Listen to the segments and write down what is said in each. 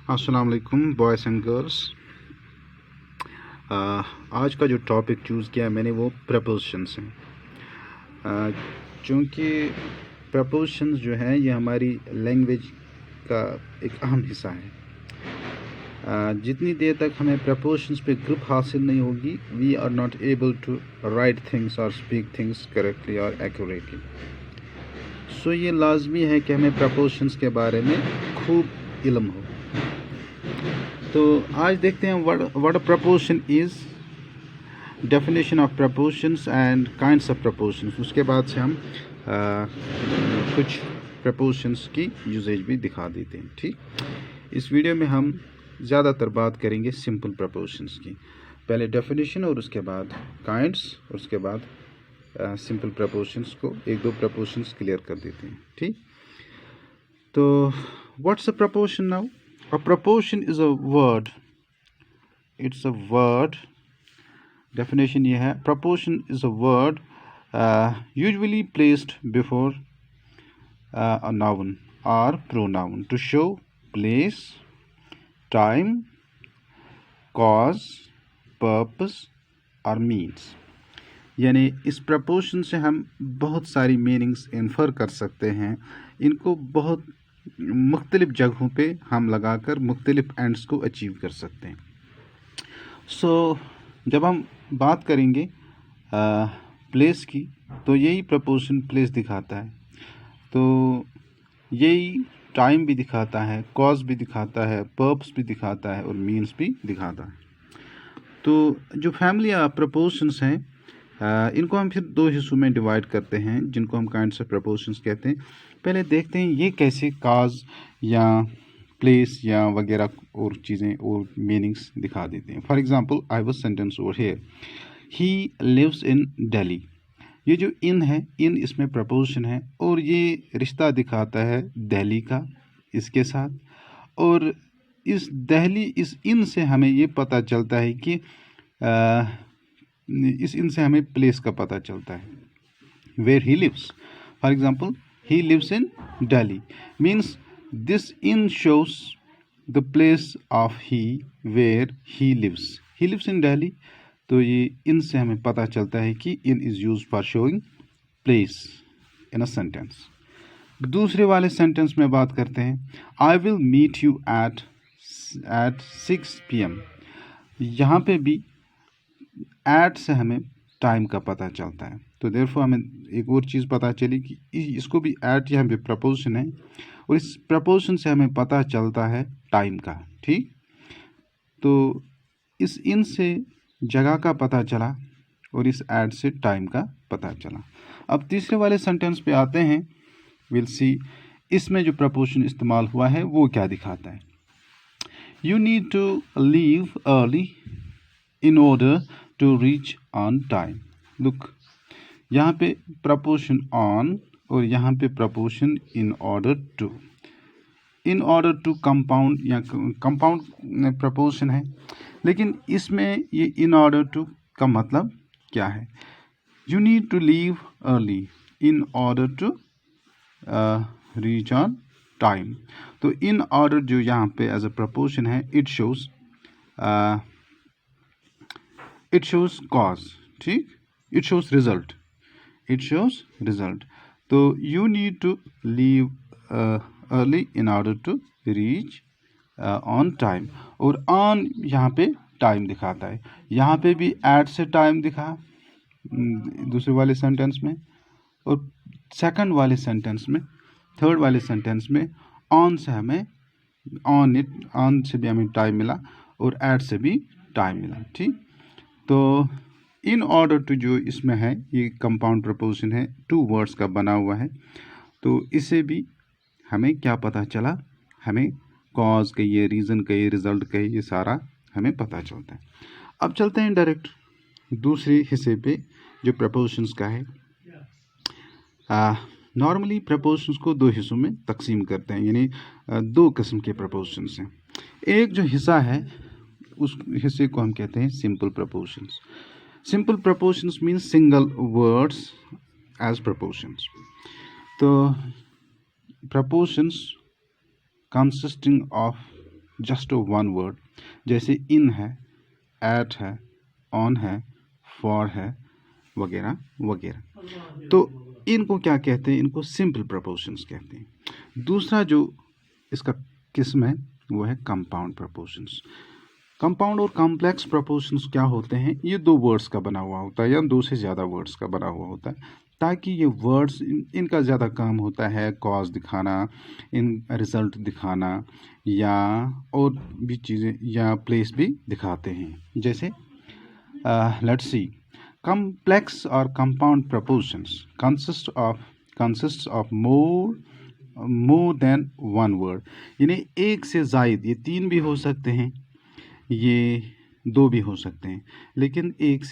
अस्सलाम वालेकुम boys and girls. आज का जो टॉपिक चूज़ किया मैंने वो प्रपोजिशंस हैं। चूँकि प्रपोजिशंस जो हैं ये हमारी लैंग्वेज का एक अहम हिस्सा है। जितनी देर तक हमें प्रपोजिशंस पे ग्रिप हासिल नहीं होगी, we are not able to write things और स्पीक थिंग्स करेक्टली और एक्यूरेटली। सो ये लाजमी है कि हमें प्रपोजिशंस के बारे में खूब इल्म हो। तो आज देखते हैं what a preposition is, definition of propositions and kinds of propositions. उसके बाद से हम कुछ प्रपोजिशंस की यूजेज भी दिखा देते हैं। ठीक, इस वीडियो में हम ज़्यादातर बात करेंगे सिंपल प्रपोजिशंस की। पहले डेफिनेशन और उसके बाद काइंड्स और उसके बाद सिंपल प्रपोजिशंस को एक दो प्रपोजिशंस क्लियर कर देते हैं। ठीक, तो what's a preposition now? A proportion is a word. It's a word. Definition ये है, proportion is a word usually placed before a noun or pronoun to show place, time, cause, purpose or means. यानी इस proportion से हम बहुत सारी meanings infer कर सकते हैं। इनको बहुत मुख्तलिफ जगहों पे हम लगाकर मुख्तलिफ एंड्स को अचीव कर सकते हैं। सो जब हम बात करेंगे प्लेस की, तो यही प्रपोर्शन प्लेस दिखाता है, तो यही टाइम भी दिखाता है, कॉज भी दिखाता है, पर्पस भी दिखाता है और मीन्स भी दिखाता है। तो जो फैमिली ऑफ प्रपोर्शंस हैं, इनको हम फिर दो हिस्सों में डिवाइड करते हैं, जिनको हम काइंड्स ऑफ प्रपोर्शंस कहते हैं। पहले देखते हैं ये कैसे काज या प्लेस या वगैरह और चीज़ें और मीनिंग्स दिखा देते हैं। For example, I was sentence over here, he lives in Delhi. ये जो इन है, इन इसमें प्रपोजिशन है और ये रिश्ता दिखाता है दिल्ली का इसके साथ। और इस दिल्ली, इस इन से हमें ये पता चलता है कि इस इन से हमें प्लेस का पता चलता है, where he lives. For example, he lives in Delhi means this inn shows the place of he where he lives. He lives in Delhi, तो ये इन से हमें पता चलता है कि इन is used for showing place in a sentence. दूसरे वाले सेंटेंस में बात करते हैं, I will meet you at 6 PM. यहाँ पे भी at से हमें टाइम का पता चलता है, तो देयरफॉर हमें एक और चीज़ पता चली कि इसको भी एट यहाँ पे प्रपोजिशन है और इस प्रपोजिशन से हमें पता चलता है टाइम का। ठीक, तो इस इन से जगह का पता चला और इस एट से टाइम का पता चला। अब तीसरे वाले सेंटेंस पे आते हैं, विल सी इसमें जो प्रपोजिशन इस्तेमाल हुआ है वो क्या दिखाता है। You need to leave early in order to reach on time. Look, यहाँ पे प्रपोजिशन ऑन और यहाँ पे preposition in order to. In order to compound या कंपाउंड प्रपोजिशन है, लेकिन इसमें ये इन ऑर्डर टू का मतलब क्या है? You need to leave early in order to reach on time. तो इन ऑर्डर जो यहाँ पे एज अ प्रपोजिशन है, इट शोज कॉज। ठीक, it shows result, it shows result. तो you need to leave early in order to reach on time. और on यहाँ पे टाइम दिखाता है, यहाँ पे भी एट से टाइम दिखा दूसरे वाले सेंटेंस में, और सेकंड वाले सेंटेंस में, थर्ड वाले सेंटेंस में ऑन से हमें ऑन से भी हमें टाइम मिला और एट से भी टाइम मिला। ठीक, तो इन ऑर्डर टू जो इसमें है, ये कंपाउंड प्रपोजिशन है, टू वर्ड्स का बना हुआ है। तो इससे भी हमें क्या पता चला, हमें कॉज कहिए, रीज़न कहिए, रिजल्ट कहिए, ये सारा हमें पता चलता है। अब चलते हैं डायरेक्ट दूसरे हिस्से पे जो प्रपोजिशंस का है। नॉर्मली प्रपोजिशंस को दो हिस्सों में तकसीम करते हैं, यानी दो किस्म के प्रपोजिशंस हैं। एक जो हिस्सा है उस हिस्से को हम कहते हैं simple propositions. Simple propositions means single words as propositions. तो propositions consisting of just one word, जैसे इन है, एट है, ऑन है, फॉर है, वगैरह वगैरह। तो इनको क्या कहते हैं? इनको सिंपल प्रपोजिशंस कहते हैं। दूसरा जो इसका किस्म है वो है कंपाउंड प्रपोजिशंस। कंपाउंड और कॉम्प्लेक्स प्रपोजिशंस क्या होते हैं? ये दो वर्ड्स का बना हुआ होता है या दो से ज़्यादा वर्ड्स का बना हुआ होता है, ताकि ये वर्ड्स इनका ज़्यादा काम होता है कॉज दिखाना, इन रिजल्ट दिखाना, या और भी चीज़ें या प्लेस भी दिखाते हैं। जैसे let's see, complex or compound propositions consists of more than one word, यानी एक से ज़ायद, ये तीन भी हो सकते हैं, ये दो भी हो सकते हैं, लेकिन एक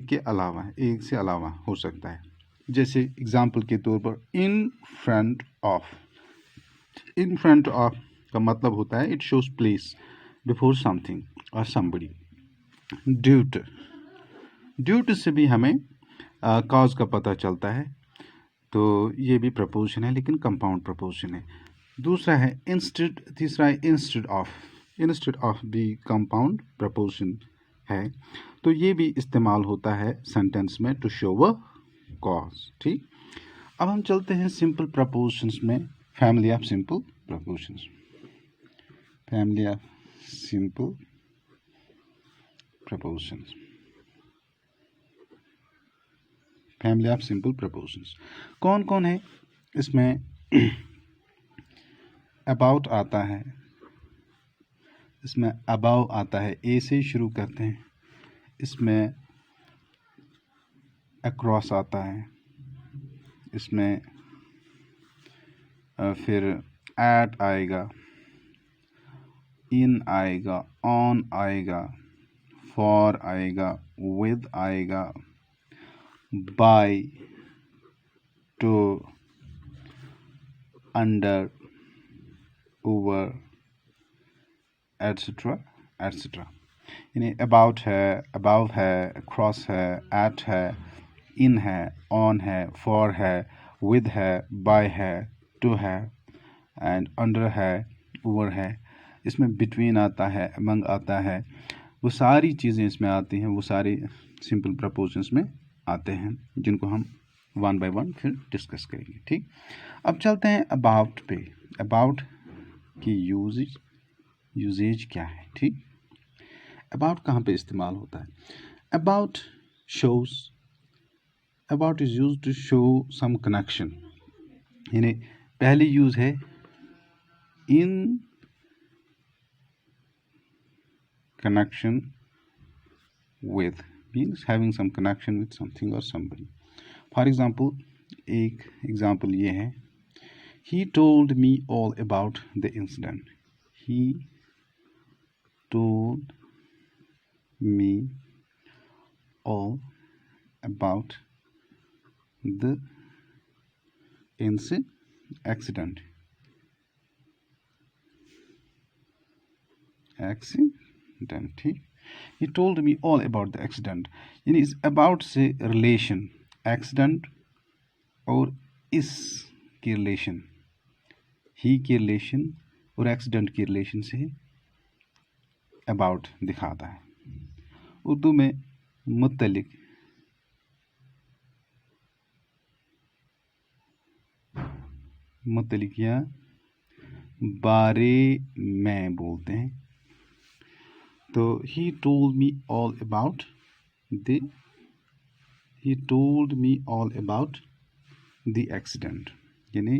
के अलावा, एक से अलावा हो सकता है। जैसे एग्जाम्पल के तौर पर इन फ्रंट ऑफ का मतलब होता है it shows place before something और समबडी। ड्यू टू से भी हमें कॉज का पता चलता है, तो ये भी प्रपोजिशन है लेकिन कंपाउंड प्रपोजिशन है। दूसरा है इंस्टेड, तीसरा है इंस्टेड ऑफ भी कंपाउंड प्रपोजिशन है, तो ये भी इस्तेमाल होता है सेंटेंस में टू शो अ कॉज। ठीक, अब हम चलते हैं सिंपल प्रपोजिशंस में, family of simple propositions. Family of simple propositions, family of simple propositions कौन कौन है? इसमें अबाउट आता है, इसमें अबाव आता है, ए से ही शुरू करते हैं। इसमें अक्रॉस आता है, इसमें फिर एट आएगा, इन आएगा, ऑन आएगा, फॉर आएगा, विद आएगा, by, to, under, over, et cetera et cetera. यानी अबाउट है, अबाव है, क्रॉस है, एट है, इन है, ऑन है, फॉर है, विद है, बाय है, टू है, एंड अंडर है, ओवर है। इसमें बिटवीन आता है, अमंग आता है, वो सारी चीज़ें इसमें आती हैं, वो सारी सिंपल प्रपोजिशंस में आते हैं, जिनको हम वन बाय वन फिर डिस्कस करेंगे। ठीक, अब चलते हैं अबाउट पे। अबाउट की यूजेज क्या है? ठीक, अबाउट कहाँ पे इस्तेमाल होता है? About is use to show some connection, यानी पहली यूज है in connection with, means having some connection with something or somebody. For example, एक एग्जाम्पल ये है, he told me all about the incident. He told me all about the accident. ठीक, he told me all about the accident, यानी इस about से relation, accident और इस की रिलेशन, ही की रिलेशन और एक्सीडेंट की रिलेशन से about दिखाता है। उर्दू में मुतलिक या बारे में बोलते हैं। तो he told me all about the accident, यानी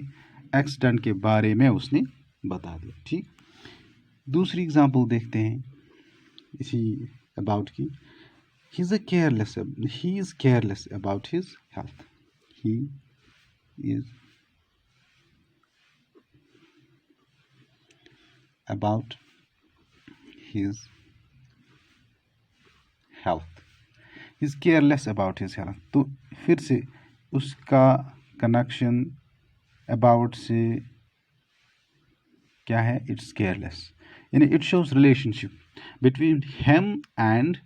एक्सीडेंट के बारे में उसने बता दिया। ठीक, दूसरी एग्जांपल देखते हैं इसी अबाउट की। he is careless about his health. He is about his health. He is careless about his health. तो फिर से उसका कनेक्शन about से क्या है? It's careless, यानी it shows relationship between him and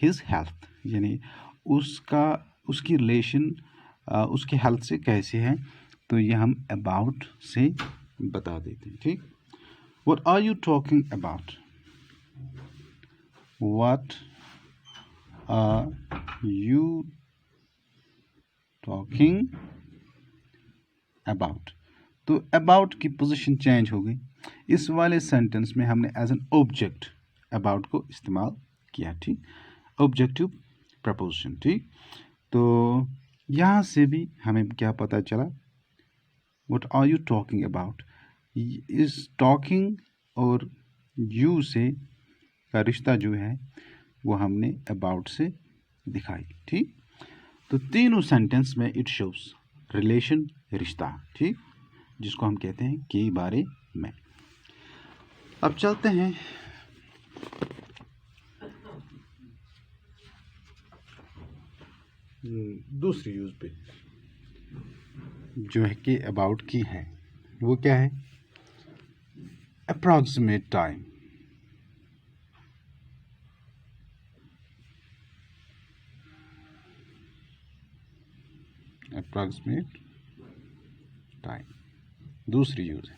his health, यानी उसकी रिलेशन उसकी हेल्थ से कैसे है, तो ये हम about से बता देते हैं। ठीक, What are you talking about? What are you talking about? तो about की पोजीशन चेंज हो गई। इस वाले सेंटेंस में हमने एज एन ऑब्जेक्ट about को इस्तेमाल किया, ठीक, ऑब्जेक्टिव प्रपोजिशन, ठीक। तो यहाँ से भी हमें क्या पता चला, what are you talking about, इस टॉकिंग और यू से का रिश्ता जो है वो हमने अबाउट से दिखाई, ठीक। तो तीनों सेंटेंस में इट शोज रिलेशन, रिश्ता, ठीक, जिसको हम कहते हैं के बारे में। अब चलते हैं दूसरी यूज पे, जो है कि अबाउट की है, वो क्या है, अप्रॉक्सीमेट टाइम। अप्रॉक्सीमेट टाइम दूसरी यूज है,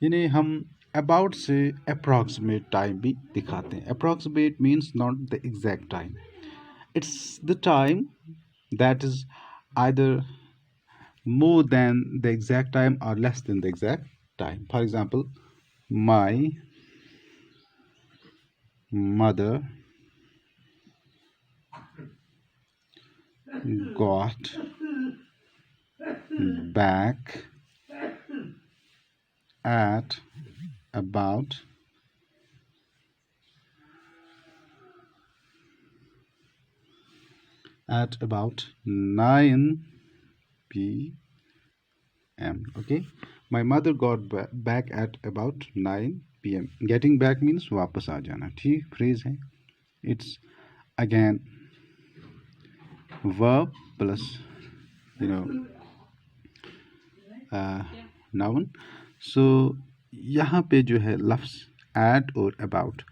यानी हम अबाउट से अप्रॉक्सीमेट टाइम भी दिखाते हैं। Approximate means not the exact time, it's the time that is either more than the exact time or less than the exact time. For example, my mother got back at about 9 p.m. Okay, my mother got back at about 9 p.m. Getting back means वापस आ जाना, ठीक, phrase है। It's again verb plus noun। So यहाँ पे जो है लफ्ज़ at और about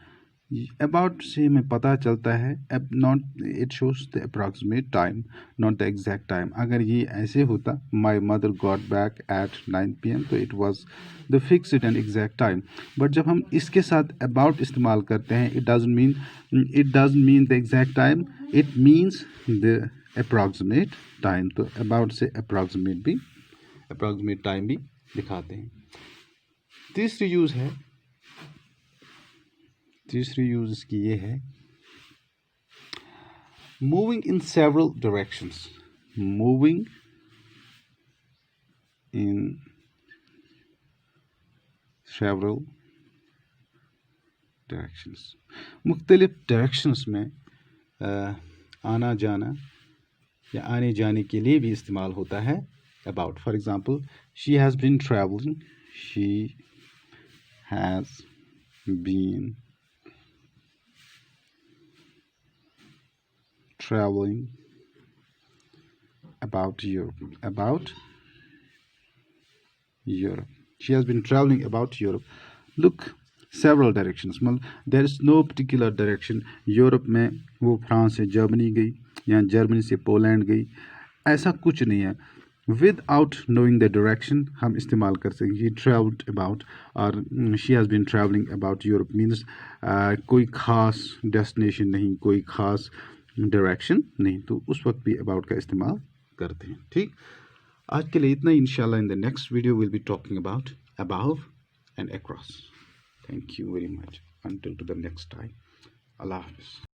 से हमें पता चलता है not, it shows the approximate time not the exact time. अगर ये ऐसे होता my mother got back at 9 p.m. तो it was the fixed and exact time. But जब हम इसके साथ अबाउट इस्तेमाल करते हैं, it doesn't mean the exact time, it means the approximate time. तो अबाउट से अप्रॉक्सीमेट टाइम भी दिखाते हैं। तीसरी यूज इसकी ये है, moving in several directions. Moving in several directions, मुख्तलिफ डायरेक्शंस में आना जाना या आने जाने के लिए भी इस्तेमाल होता है about. For example, she has been travelling, she has been traveling about Europe. She has been traveling about Europe. Look, several directions, मतलब there is no particular direction। Europe में वो फ्रांस से जर्मनी गई या जर्मनी से Poland गई, ऐसा कुछ नहीं है। विदाउट नोइंग द डायरेक्शन हम इस्तेमाल कर सकते हैं ट्रेवल्ड अबाउट, और she has been travelling about Europe means कोई ख़ास डेस्टिनेशन नहीं, कोई ख़ास डायरेक्शन नहीं, तो उस वक्त भी अबाउट का इस्तेमाल करते हैं, ठीक। आज के लिए इतना ही। इंशाल्लाह in the next video will be talking about above and across. Thank you very much. Until to the next time, Allah हाफिज़।